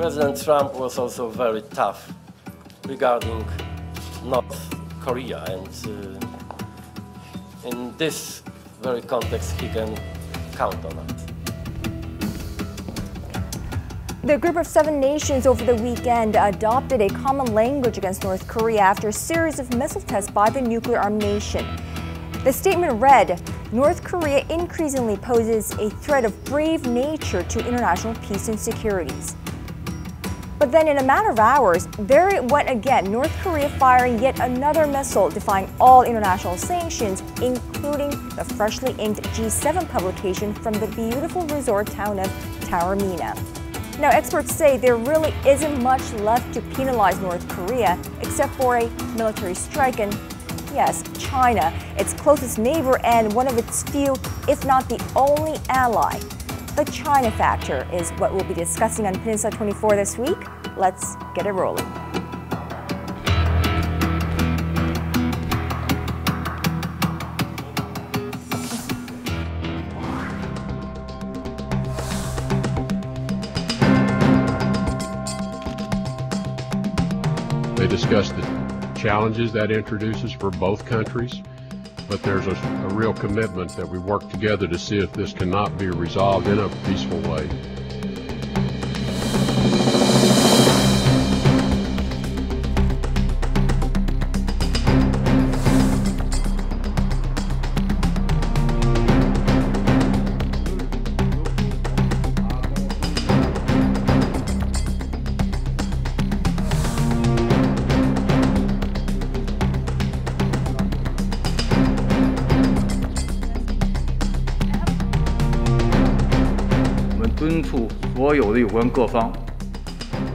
President Trump was also very tough regarding North Korea, and in this very context, he can count on us. The group of 7 nations over the weekend adopted a common language against North Korea after a series of missile tests by the nuclear-armed nation. The statement read, "North Korea increasingly poses a threat of brave nature to international peace and security." But then in a matter of hours, there it went again, North Korea firing yet another missile defying all international sanctions, including the freshly inked G7 publication from the beautiful resort town of Taormina. Now, experts say there really isn't much left to penalize North Korea except for a military strike and, yes, China, its closest neighbor and one of its few, if not the only ally. The China factor is what we'll be discussing on Peninsula 24 this week. Let's get it rolling. They discussed the challenges that introduces for both countries, but there's a real commitment that we work together to see if this cannot be resolved in a peaceful way.敦促所有的有关各方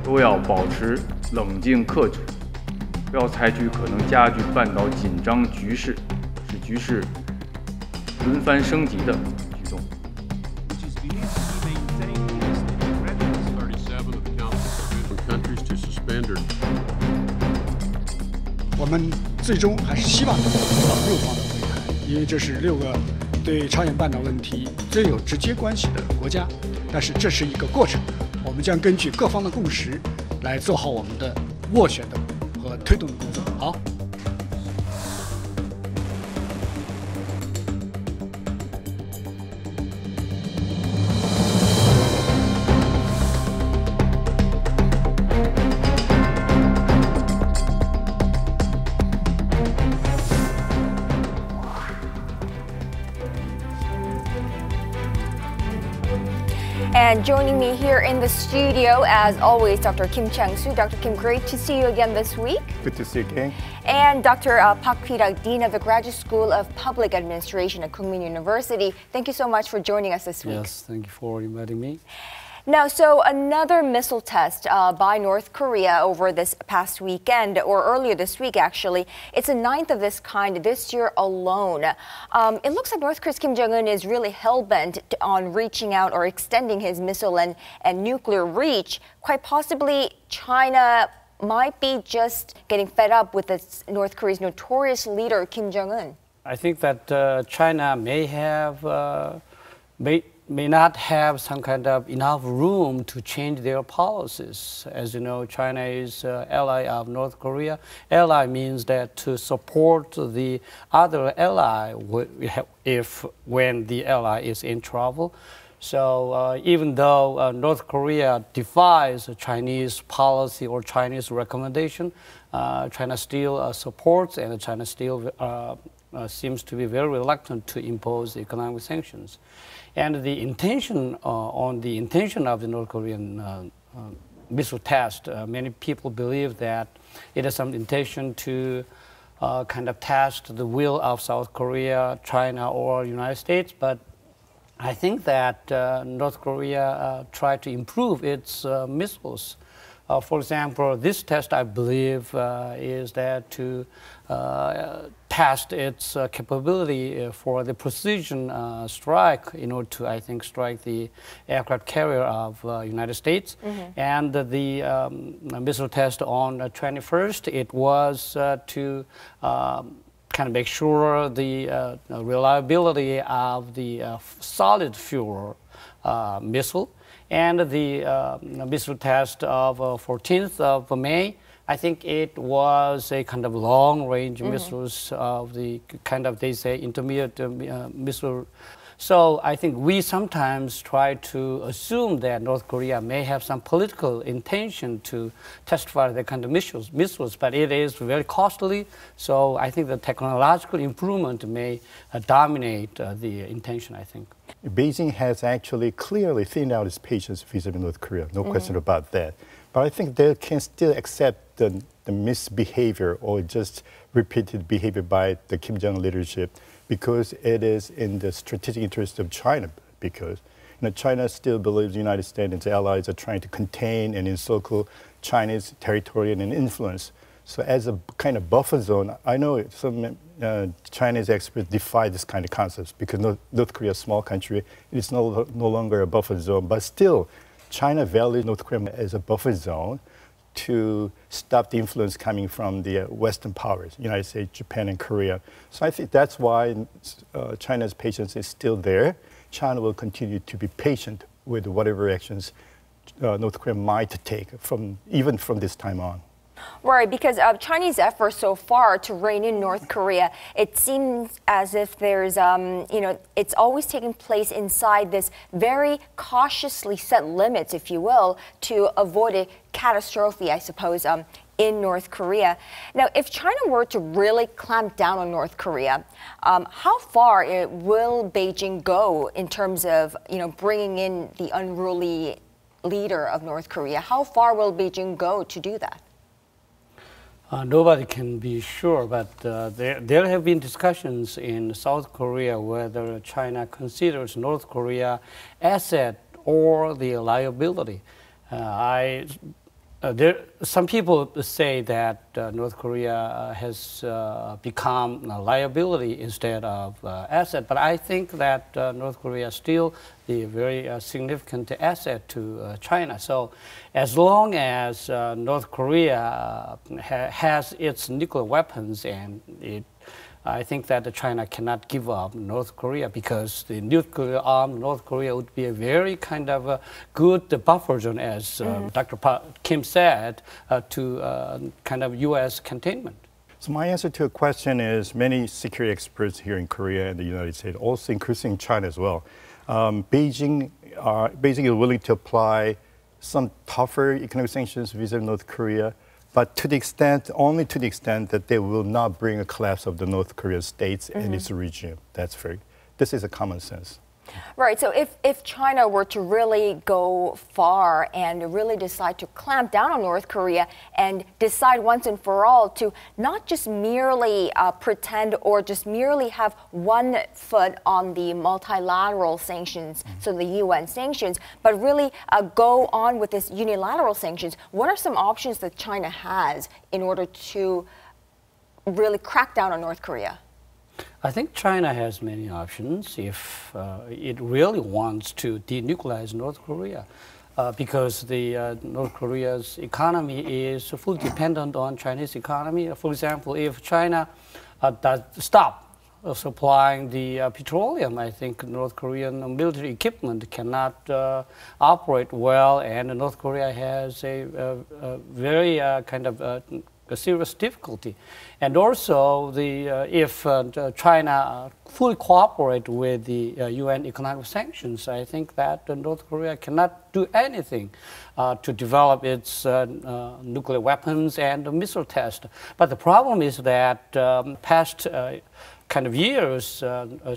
都要保持冷静克制，不要采取可能加剧半岛紧张局势、使局势轮番升级的举动。我们最终还是希望得到6方的会谈，因为这是6个对朝鲜半岛问题最有直接关系的国家。但是这是一个过程，我们将根据各方的共识来做好我们的斡旋的和推动的工作。好。And joining me here in the studio, as always, Dr. Chang-su. Dr. Kim, great to see you again this week. Good to see you again. And Dr. Park Ki-rak, Dean of the Graduate School of Public Administration at Kookmin University. Thank you so much for joining us this week. Yes, thank you for inviting me. Now, so another missile test by North Korea over this past weekend, or earlier this week, actually. It's the 9th of this kind this year alone. It looks like North Korea's Kim Jong-un is really hell-bent on reaching out or extending his missile and nuclear reach. Quite possibly, China might be just getting fed up with North Korea's notorious leader, Kim Jong-un. I think that China may have may not have some kind of enough room to change their policies. As you know, China is an ally of North Korea. Ally means that to support the other ally when the ally is in trouble. So even though North Korea defies Chinese policy or Chinese recommendation, China still supports, and China still seems to be very reluctant to impose economic sanctions. And the intention of the North Korean missile test, many people believe that it is some intention to kind of test the will of South Korea, China, or United States. But I think that North Korea tried to improve its missiles. For example, this test, I believe, is that to test its capability for the precision strike in order to, I think, strike the aircraft carrier of United States. Mm-hmm. And the missile test on the 21st, it was to kind of make sure the reliability of the solid fuel missile. And the missile test of 14th of May, I think it was a kind of long-range missiles of the kind of, they say, intermediate missile. So I think we sometimes try to assume that North Korea may have some political intention to test fire that kind of missiles, but it is very costly. So I think the technological improvement may dominate the intention, I think. Beijing has actually clearly thinned out its patience vis-a-vis North Korea, no question about that. But I think they can still accept the misbehavior or just repeated behavior by the Kim Jong-un leadership, because it is in the strategic interest of China, because China still believes the United States and its allies are trying to contain and encircle Chinese territorial and influence. So as a kind of buffer zone, I know some Chinese experts defy this kind of concepts because North Korea is a small country. It is no longer a buffer zone, but still China values North Korea as a buffer zone to stop the influence coming from the Western powers, United States, Japan, and Korea. So I think that's why China's patience is still there. China will continue to be patient with whatever actions North Korea might take, even from this time on. Right, because of Chinese efforts so far to rein in North Korea, it seems as if there's, it's always taking place inside this very cautiously set limits, if you will, to avoid a catastrophe, I suppose, in North Korea. Now, if China were to really clamp down on North Korea, how far will Beijing go in terms of, bringing in the unruly leader of North Korea? How far will Beijing go to do that? Nobody can be sure, but there have been discussions in South Korea whether China considers North Korea asset or the liability. Some people say that North Korea has become a liability instead of asset, but I think that North Korea is still the very significant asset to China. So as long as North Korea has its nuclear weapons, and I think that China cannot give up North Korea, because the nuclear-armed North Korea would be a very kind of a good buffer zone, as Dr. Kim said, to kind of U.S. containment. So my answer to a question is many security experts here in Korea and the United States, also including China as well, Beijing is willing to apply some tougher economic sanctions vis-a-vis North Korea, but only to the extent that they will not bring a collapse of the North Korean states and its regime. This is a common sense. Right, so if China were to really go far and really decide to clamp down on North Korea and decide once and for all to not just merely pretend or just merely have one foot on the multilateral sanctions, so the UN sanctions, but really go on with this unilateral sanctions, what are some options that China has in order to really crack down on North Korea? I think China has many options if it really wants to denuclearize North Korea, because the North Korea's economy is fully dependent on Chinese economy. For example, if China does stop supplying the petroleum, I think North Korean military equipment cannot operate well, and North Korea has a very kind of a serious difficulty. And also, if China fully cooperate with the UN economic sanctions, I think that North Korea cannot do anything to develop its nuclear weapons and missile test. But the problem is that past kind of years,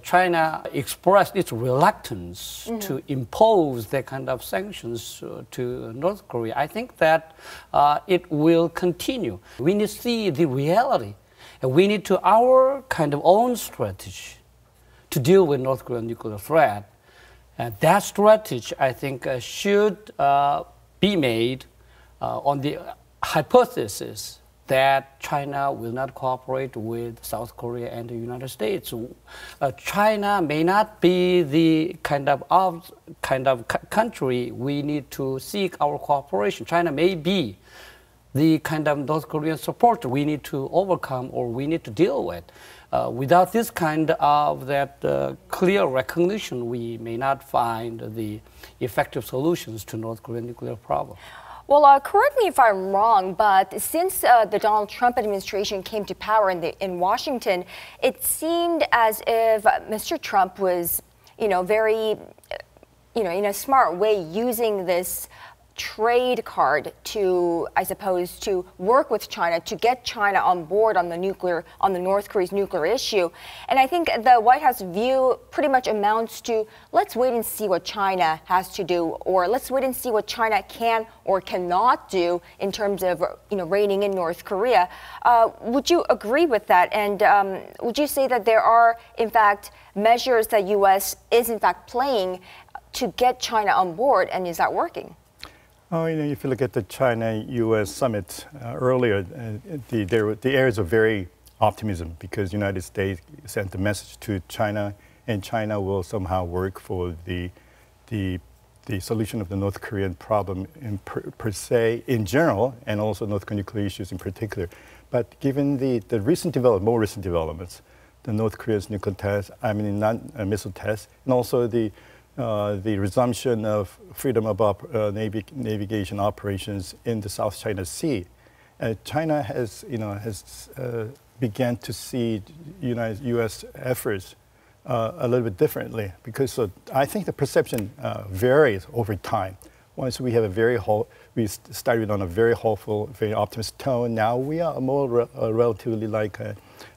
China expressed its reluctance to impose that kind of sanctions to North Korea. I think that it will continue. We need to see the reality. And we need to our kind of own strategy to deal with North Korean nuclear threat. And that strategy, I think, should be made on the hypothesis that China will not cooperate with South Korea and the United States. China may not be the kind of country we need to seek our cooperation. China may be the kind of North Korean support we need to overcome or we need to deal with. Without this kind of clear recognition, we may not find the effective solutions to North Korean nuclear problem. Well, correct me if I'm wrong, but since the Donald Trump administration came to power in Washington, it seemed as if Mr. Trump was, very, in a smart way, using this trade card to, I suppose, to work with China, to get China on board on the North Korea's nuclear issue. And I think the White House view pretty much amounts to, let's wait and see what China has to do, or let's wait and see what China can or cannot do in terms of, reining in North Korea. Would you agree with that? And would you say that there are, in fact, measures that U.S. is, in fact, playing to get China on board, and is that working? Oh, if you look at the China-U.S. summit earlier, the areas of very optimism because the United States sent the message to China, and China will somehow work for the solution of the North Korean problem per se in general, and also North Korean nuclear issues in particular. But given the more recent developments, the North Korea's nuclear test, missile test, and also the resumption of freedom of navigation operations in the South China Sea, China has began to see U.S. efforts a little bit differently because I think the perception varies over time. Once we have we started on a very hopeful, very optimistic tone. Now we are more relatively like a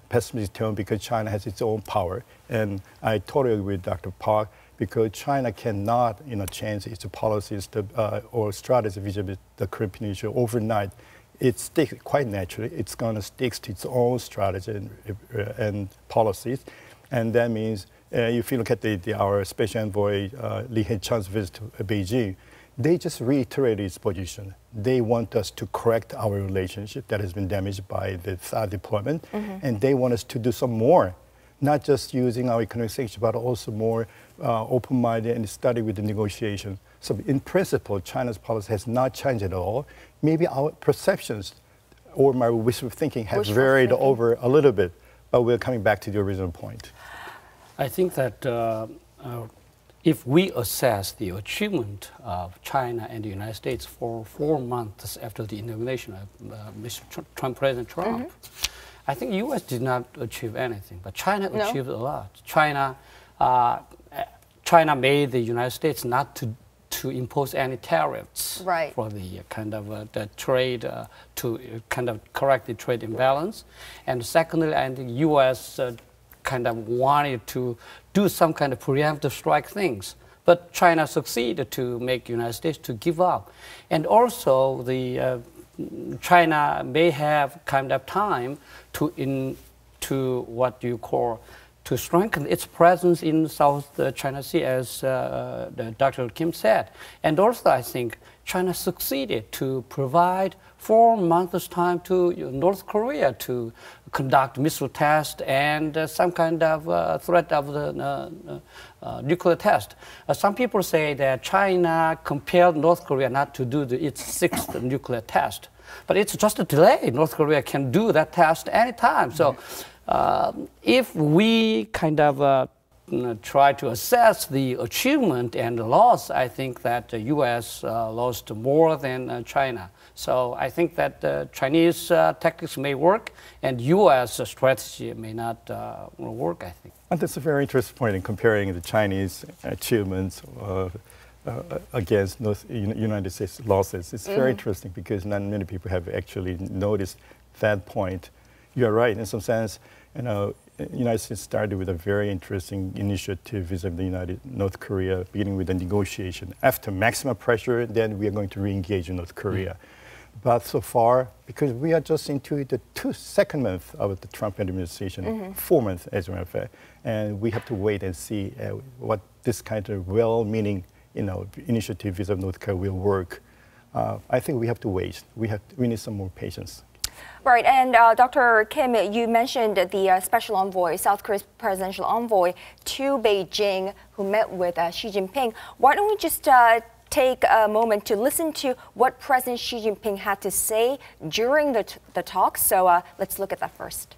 pessimistic tone because China has its own power, and I totally agree with Dr. Park. Because China cannot, change its policies or strategies vis-a-vis the Korean Peninsula overnight. It sticks quite naturally. It's going to stick to its own strategy and policies, and that means if you look at our special envoy Lee Hae-chun's visit to Beijing, they just reiterated its position. They want us to correct our relationship that has been damaged by the THAAD deployment, and they want us to do some more. Not just using our economic sanctions, but also more open-minded and study with the negotiation. So in principle, China's policy has not changed at all. Maybe our perceptions or my wishful thinking have varied over a little bit, but we're coming back to the original point. I think that if we assess the achievement of China and the United States for 4 months after the inauguration of President Trump, I think U.S. did not achieve anything, but China achieved a lot. China made the United States not to impose any tariffs for the kind of the trade to kind of correct the trade imbalance. And secondly, I think U.S. Kind of wanted to do some kind of preemptive strike things, but China succeeded to make the United States to give up. And also China may have kind of time to what you call to strengthen its presence in South China Sea, as Dr. Kim said. And also, I think China succeeded to provide 4 months' time to North Korea to conduct missile tests and some kind of threat of the nuclear test. Some people say that China compelled North Korea not to do its 6th nuclear test. But it's just a delay. North Korea can do that test anytime. So if we kind of try to assess the achievement and the loss, I think that the U.S. lost more than China. So I think that Chinese tactics may work and U.S. strategy may not work, I think. And that's a very interesting point in comparing the Chinese achievements against United States losses. It's very interesting because not many people have actually noticed that point. You're right, in some sense, the United States started with a very interesting initiative vis-a-vis North Korea, beginning with a negotiation. After maximum pressure, then we are going to re-engage in North Korea. But so far, because we are just into the second month of the Trump administration, 4 months as a matter of fact, and we have to wait and see what this kind of well-meaning initiative vis-a-vis North Korea will work. I think we have to wait. We need some more patience. Right, and Dr. Kim, you mentioned the special envoy, South Korea's presidential envoy to Beijing, who met with Xi Jinping. Why don't we just take a moment to listen to what President Xi Jinping had to say during the talk. So let's look at that first.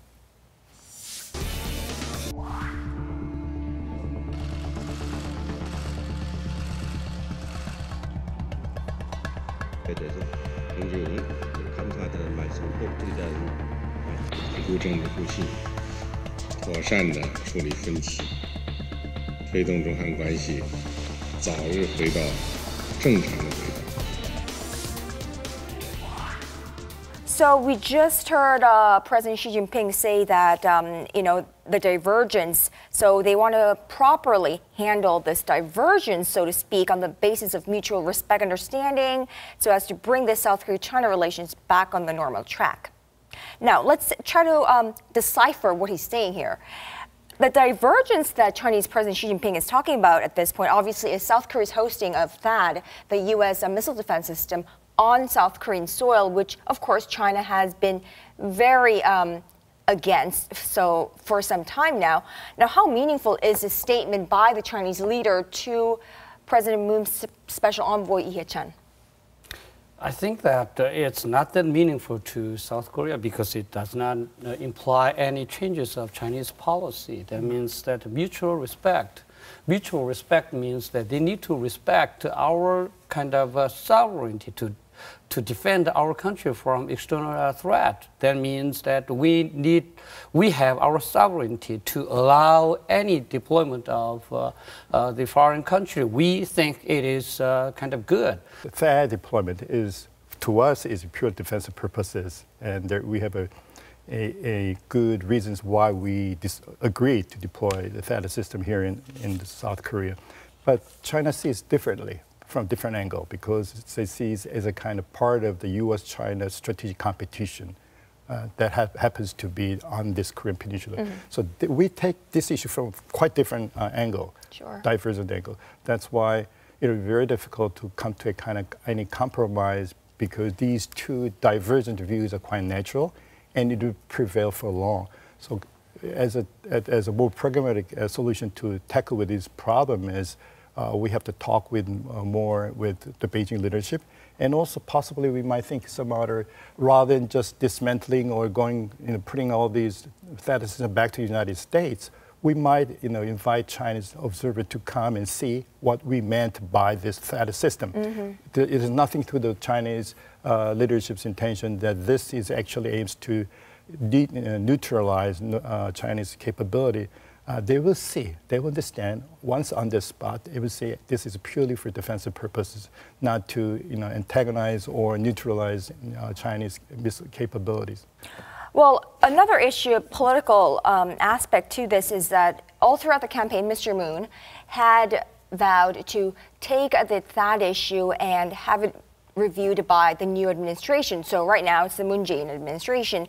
So we just heard President Xi Jinping say that, the divergence, so they want to properly handle this divergence, so to speak, on the basis of mutual respect, understanding, so as to bring the South Korea-China relations back on the normal track. Now, let's try to decipher what he's saying here. The divergence that Chinese President Xi Jinping is talking about at this point, obviously, is South Korea's hosting of THAAD, the U.S. missile defense system, on South Korean soil, which, of course, China has been very against for some time now. Now, how meaningful is this statement by the Chinese leader to President Moon's special envoy Lee Hae-chan? I think that it's not that meaningful to South Korea because it does not imply any changes of Chinese policy. That means that mutual respect. Mutual respect means that they need to respect our kind of sovereignty to defend our country from external threat. That means that we have our sovereignty to allow any deployment of the foreign country. We think it is kind of good. The THAAD deployment is, to us, is pure defensive purposes, and we have a good reasons why we agreed to deploy the THAAD system here in South Korea. But China sees differently, from a different angle, because it sees as a kind of part of the U.S.-China strategic competition that happens to be on this Korean Peninsula. Mm-hmm. So we take this issue from quite different angle, sure. Divergent angle. That's why it is very difficult to come to any compromise, because these two divergent views are quite natural, and it will prevail for long. So as a more pragmatic solution to tackle with this problem is we have to talk more with the Beijing leadership, and also possibly we might think some other, rather than just dismantling or putting all these THAAD systems back to the United States, we might invite Chinese observers to come and see what we meant by this THAAD system. Mm-hmm. It is nothing to the Chinese leadership's intention that this is actually aims to neutralize Chinese capability. They will see, they will understand, once on this spot, they will say this is purely for defensive purposes, not to antagonize or neutralize Chinese missile capabilities. Well, another issue, political aspect to this is that all throughout the campaign, Mr. Moon had vowed to take the THAAD issue and have it reviewed by the new administration. So right now it's the Moon Jae-in administration.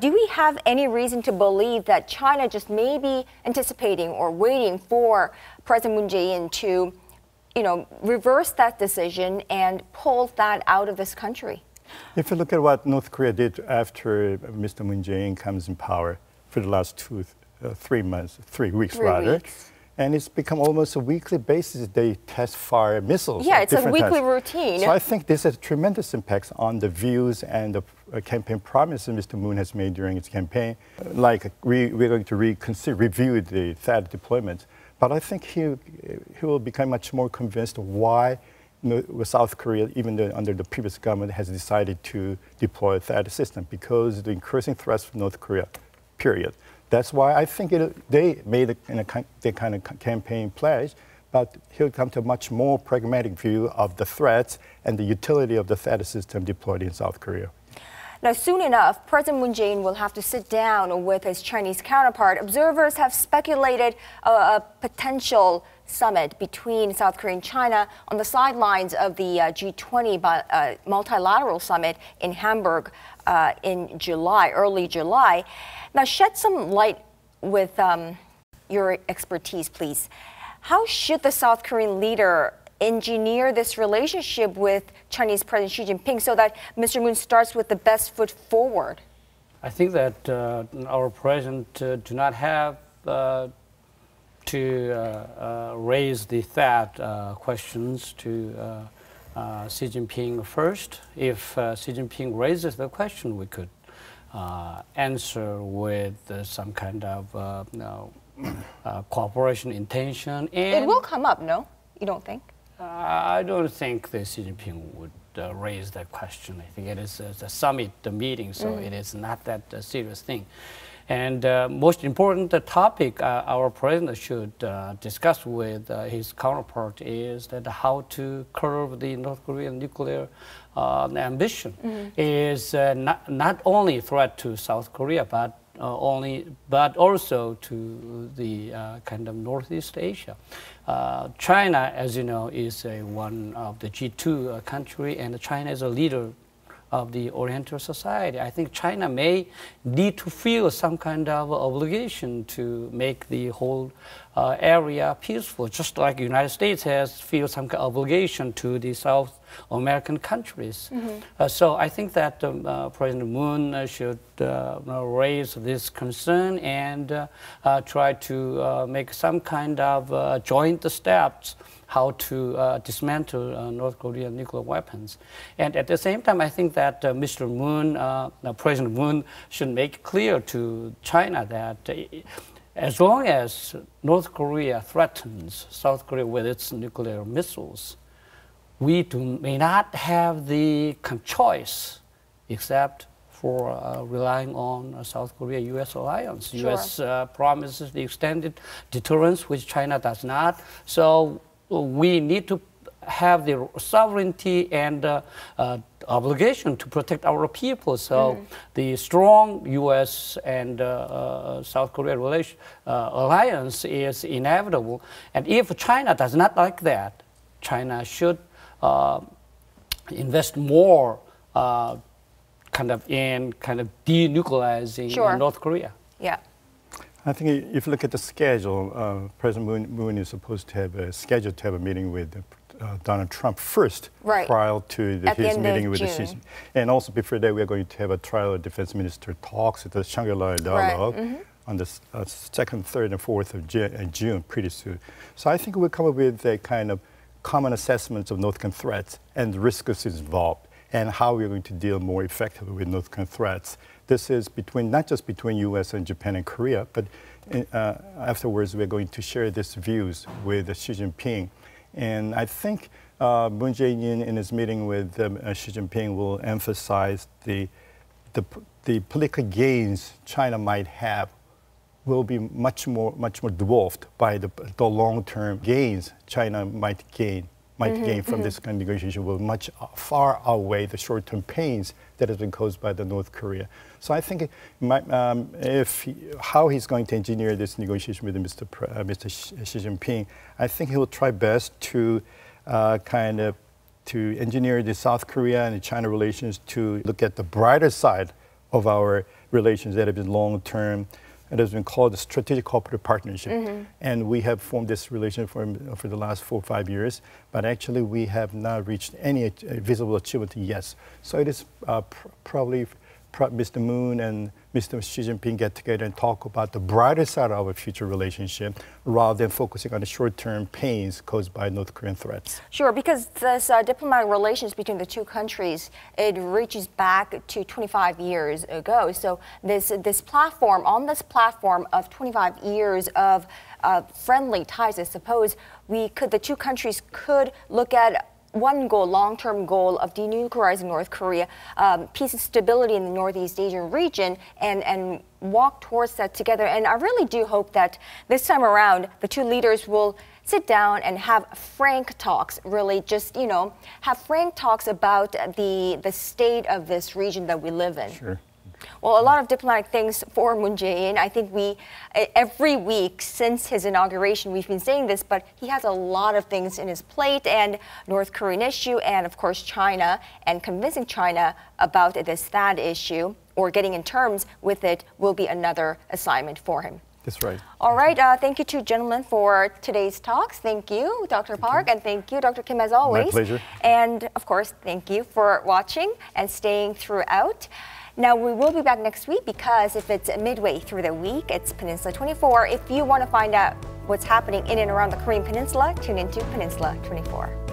Do we have any reason to believe that China just may be anticipating or waiting for President Moon Jae-in to, reverse that decision and pull that out of this country? If you look at what North Korea did after Mr. Moon Jae-in comes in power for the last 3 weeks, and it's become almost a weekly basis. They test fire missiles. Yeah, it's a weekly routine. So I think this has tremendous impacts on the views and the campaign promises Mr. Moon has made during his campaign. Like we're going to review the THAAD deployment. But I think he will become much more convinced why South Korea, even under the previous government, has decided to deploy a THAAD system, because the increasing threats from North Korea, period. That's why I think they made the kind of campaign pledge, but he'll come to a much more pragmatic view of the threats and the utility of the THAAD system deployed in South Korea. Now, soon enough, President Moon Jae-in will have to sit down with his Chinese counterpart. Observers have speculated a potential summit between South Korea and China on the sidelines of the G20 multilateral summit in Hamburg in July, early July. Now, shed some light with your expertise, please. How should the South Korean leader engineer this relationship with Chinese President Xi Jinping so that Mr. Moon starts with the best foot forward? I think that our president do not have to raise the THAAD questions to Xi Jinping first. If Xi Jinping raises the question, we could answer with some kind of cooperation intention. And it will come up, no? You don't think? I don't think that Xi Jinping would raise that question. I think it is a summit meeting, so it is not that serious thing. And most important topic our president should discuss with his counterpart is that how to curb the North Korean nuclear ambition is not only a threat to South Korea, but also to the kind of Northeast Asia. China, as you know, is one of the G2 country, and China is a leader of the Oriental society. I think China may need to feel some kind of obligation to make the whole area peaceful, just like the United States has feel some kind of obligation to the South American countries. So I think that President Moon should raise this concern and try to make some kind of joint steps how to dismantle North Korean nuclear weapons. And at the same time, I think that Mr. Moon, President Moon, should make clear to China that as long as North Korea threatens South Korea with its nuclear missiles, we may not have the choice except for relying on South Korea-U.S. alliance. Sure. U.S. promises the extended deterrence, which China does not. So we need to have the sovereignty and obligation to protect our people. So the strong U.S. and South Korea alliance is inevitable. And if China does not like that, China should invest more kind of denuclearizing North Korea. Yeah. I think if you look at the schedule, President Moon is supposed to have scheduled to have a meeting with Donald Trump first, prior to his meeting with Xi Jinping. And also before that, we are going to have a trial of defense minister talks at the Shangri-La Dialogue on the 2nd, 3rd, and 4th of June, pretty soon. So I think we'll come up with a kind of common assessments of North Korean threats and the risks involved, and how we're going to deal more effectively with North Korean threats. This is not just between U.S. and Japan and Korea, but afterwards we're going to share these views with Xi Jinping. And I think Moon Jae-in in his meeting with Xi Jinping will emphasize the political gains China might have will be much more dwarfed by the long-term gains China might gain from this kind of negotiation will much far outweigh the short-term pains that has been caused by the North Korea. So I think how he's going to engineer this negotiation with Mr. Xi Jinping, I think he will try best to to engineer the South Korea and China relations to look at the brighter side of our relations that have been long-term. It has been called the Strategic Cooperative Partnership. And we have formed this relationship for the last 4 or 5 years, but actually we have not reached any visible achievement yet. So it is probably Mr. Moon and Mr. Xi Jinping get together and talk about the brighter side of our future relationship rather than focusing on the short-term pains caused by North Korean threats. Sure, because this diplomatic relations between the two countries, it reaches back to 25 years ago. So this platform, on this platform of 25 years of friendly ties, I suppose, the two countries could look at one goal, long-term goal of denuclearizing North Korea, peace and stability in the Northeast Asian region, and walk towards that together. And I really do hope that this time around, the two leaders will sit down and have frank talks, really just, have frank talks about the state of this region that we live in. Sure. Well, a lot of diplomatic things for Moon Jae-in. I think every week since his inauguration, we've been saying this, but he has a lot of things in his plate, and North Korean issue, and of course China, and convincing China about this THAAD issue, or getting in terms with it, will be another assignment for him. That's right. All right. Thank you two gentlemen for today's talks. Thank you, Dr. Park, and thank you, Dr. Kim, as always. My pleasure. And of course, thank you for watching and staying throughout. Now, we will be back next week because if it's midway through the week, it's Peninsula 24. If you want to find out what's happening in and around the Korean Peninsula, tune into Peninsula 24.